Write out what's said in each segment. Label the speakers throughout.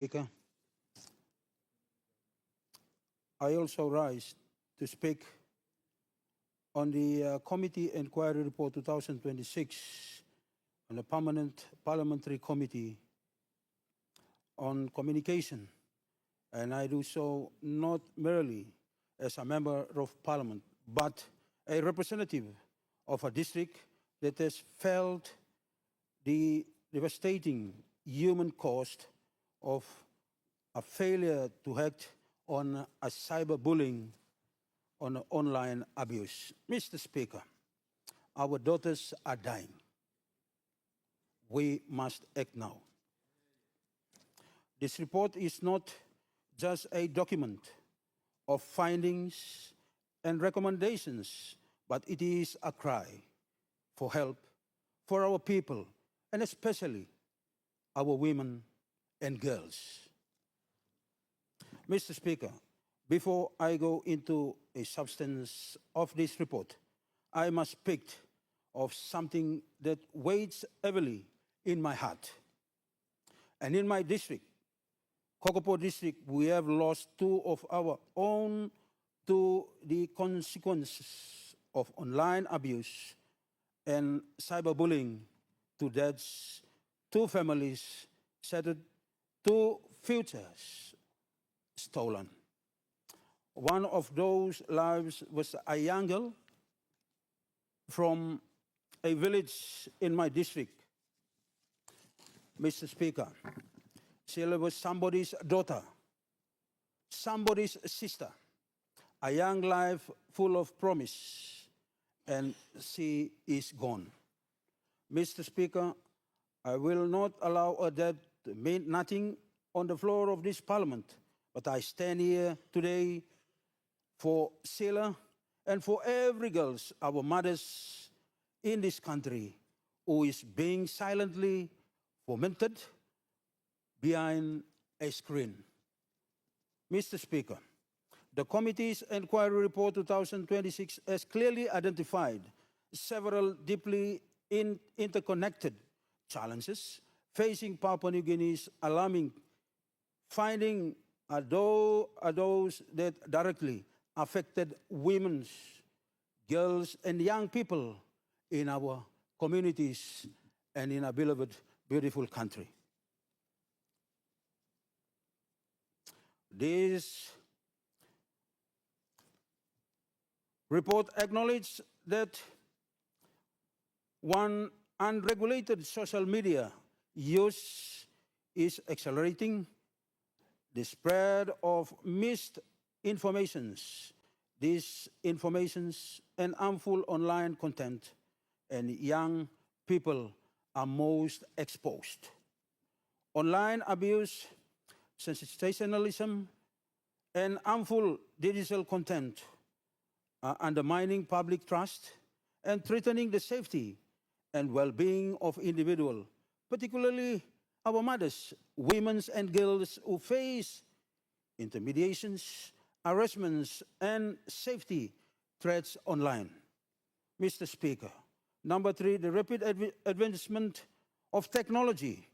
Speaker 1: Speaker, I also rise to speak on the Committee Inquiry Report 2026 on the Permanent Parliamentary Committee on Communication, and I do so not merely as a member of Parliament, but a representative of a district that has felt the devastating human cost of a failure to act on a cyberbullying, on online abuse. Mr. Speaker, our daughters are dying. We must act now. This report is not just a document of findings and recommendations, but it is a cry for help for our people, and especially our women and girls. Mr. Speaker, before I go into a substance of this report, I must speak of something that weighs heavily in my heart. And in my district, Kokopo district, we have lost two of our own to the consequences of online abuse and cyberbullying. To deaths, two families shattered, two futures stolen. One of those lives was a young girl from a village in my district. Mr. Speaker, she was somebody's daughter, somebody's sister, a young life full of promise, and she is gone. Mr. Speaker, I will not allow a death to mean nothing on the floor of this Parliament, but I stand here today for Sheila and for every girl, our mothers in this country, who is being silently fomented behind a screen. Mr. Speaker, the committee's inquiry report 2026 has clearly identified several deeply interconnected challenges facing Papua New Guinea's. Alarming finding are those that directly affected women, girls, and young people in our communities and in our beloved, beautiful country. This report acknowledges that one, unregulated social media use is accelerating the spread of misinformations, disinformations, and harmful online content, and young people are most exposed. Online abuse, sensationalism, and harmful digital content are undermining public trust and threatening the safety and well-being of individuals, particularly our mothers, women, and girls who face intimidations, harassments, and safety threats online. Mr. Speaker, number three, the rapid advancement of technology,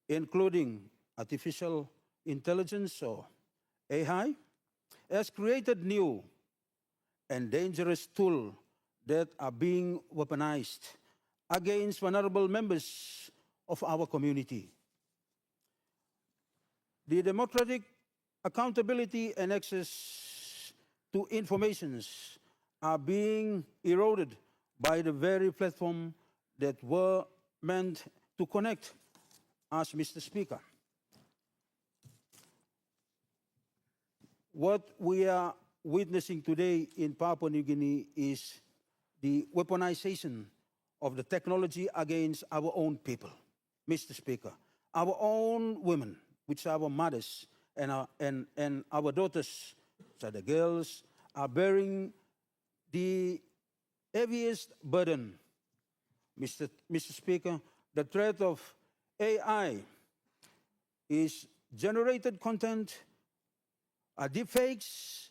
Speaker 1: including artificial intelligence or AI, has created new and dangerous tools that are being weaponized against vulnerable members of our community. The democratic accountability and access to information are being eroded by the very platform that were meant to connect us, Mr. Speaker. What we are witnessing today in Papua New Guinea is the weaponization of the technology against our own people, Mr. Speaker. Our own women, which are our mothers, and our daughters, so the girls, are bearing the heaviest burden. Mr. Speaker, the threat of AI is generated content, deepfakes,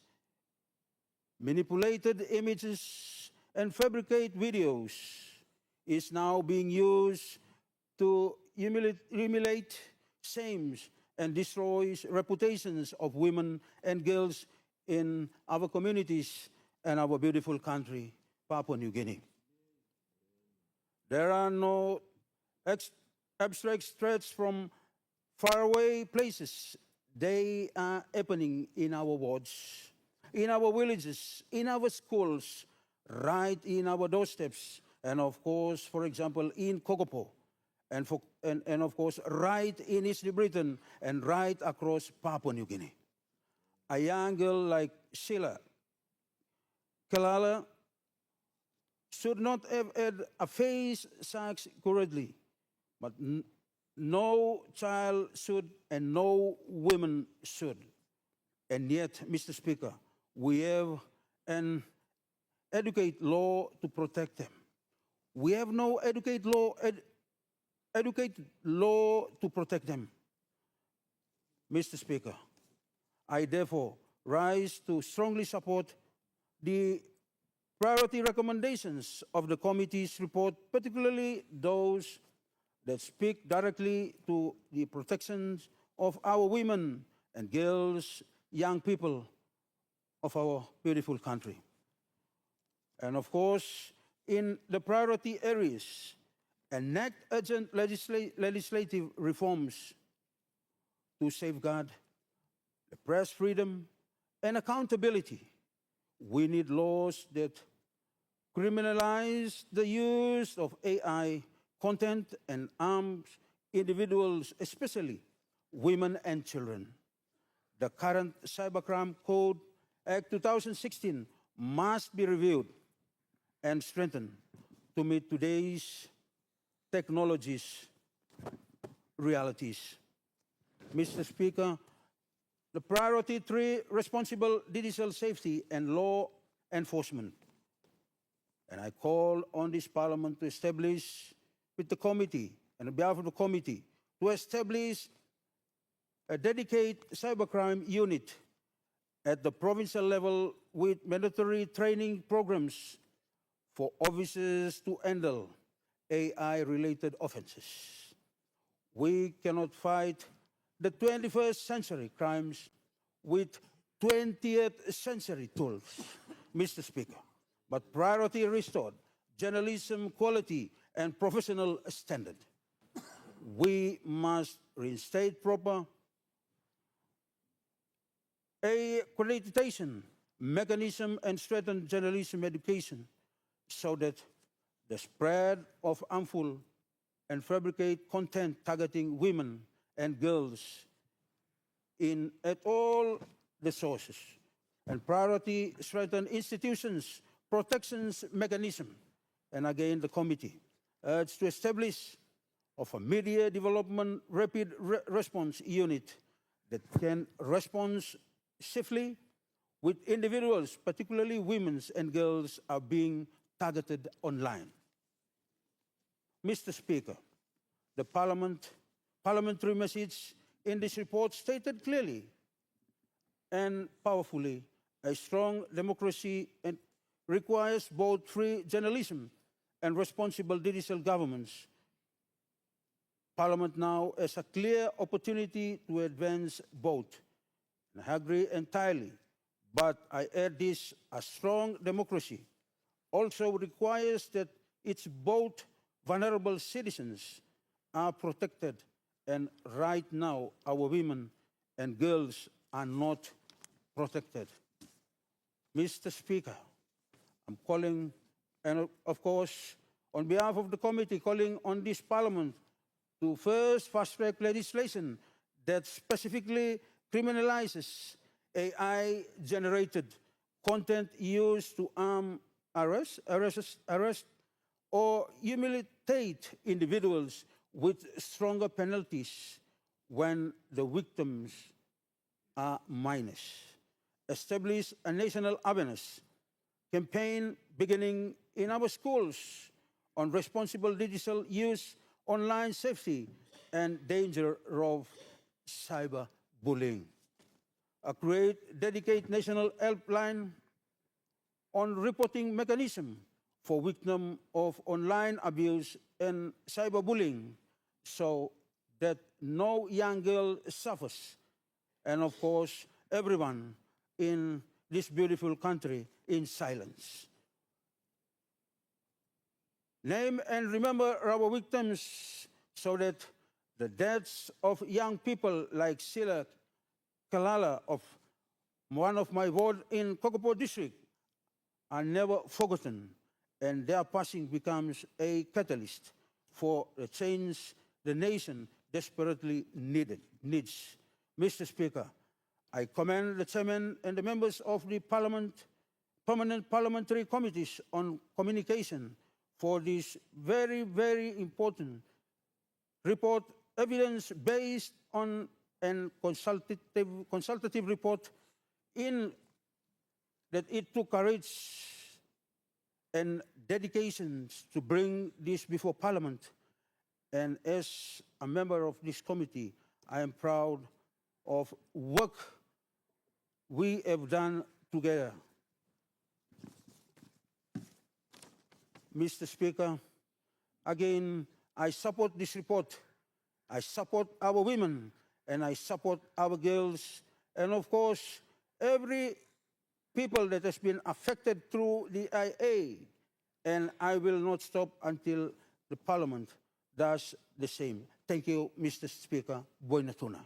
Speaker 1: manipulated images, and fabricate videos is now being used to humiliate, shame, and destroys reputations of women and girls in our communities and our beautiful country, Papua New Guinea. There are no abstract threats from faraway places. They are happening in our wards, in our villages, in our schools, right in our doorsteps, and of course, for example, in Kokopo, and of course, right in East New Britain, and right across Papua New Guinea. A young girl like Sheila Kalala should not have had a face such currently, but no child should and no women should. And yet, Mr. Speaker, we have an educate law to protect them. We have no educate law to protect them. Mr. Speaker, I therefore rise to strongly support the priority recommendations of the committee's report, particularly those that speak directly to the protection of our women and girls, young people of our beautiful country. And of course, in the priority areas, enact urgent legislative reforms to safeguard the press freedom and accountability. We need laws that criminalize the use of AI content and arms individuals, especially women and children. The current Cybercrime Code Act 2016 must be reviewed and strengthened to meet today's technologies realities. Mr. Speaker, the priority 3, responsible digital safety and law enforcement. And I call on this Parliament to establish with the committee, and on behalf of the committee, to establish a dedicated cybercrime unit at the provincial level with mandatory training programs for officers to handle AI-related offenses. We cannot fight the 21st century crimes with 20th century tools, Mr. Speaker. But priority restored, journalism quality and professional standard. We must reinstate proper accreditation mechanism and strengthen journalism education so that the spread of harmful and fabricated content targeting women and girls at all the sources. And priority strengthen institutions protections mechanism. And again, the committee urged to establish of a media development rapid response unit that can respond swiftly with individuals, particularly women and girls, are being targeted online. Mr. Speaker, the parliamentary message in this report stated clearly and powerfully a strong democracy and requires both free journalism and responsible digital governments. Parliament now has a clear opportunity to advance both. And I agree entirely, but I add this, a strong democracy also requires that its both vulnerable citizens are protected, and right now our women and girls are not protected. Mr. Speaker, I'm calling, and of course, on behalf of the committee, calling on this Parliament to first fast-track legislation that specifically criminalizes AI-generated content used to arrest or humiliate individuals with stronger penalties when the victims are minors. Establish a national awareness campaign beginning in our schools on responsible digital use, online safety, and danger of cyberbullying. Create dedicated national helpline on reporting mechanism for victims of online abuse and cyberbullying so that no young girl suffers, and of course, everyone in this beautiful country in silence. Name and remember our victims so that the deaths of young people like Sila Kalala of one of my ward in Kokopo district are never forgotten, and their passing becomes a catalyst for the change the nation desperately needs. Mr. Speaker, I commend the chairman and the members of the permanent parliamentary committees on communication for this very, very important report, evidence-based on and consultative report in that it took courage and dedication to bring this before Parliament. And as a member of this committee, I am proud of work we have done together. Mr. Speaker, again, I support this report. I support our women, and I support our girls, and of course, every people that has been affected through the IA, and I will not stop until the Parliament does the same. Thank you, Mr. Speaker. Boy Natuna.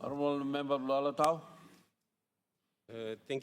Speaker 2: Honourable Member Lolatau.
Speaker 3: Thank you.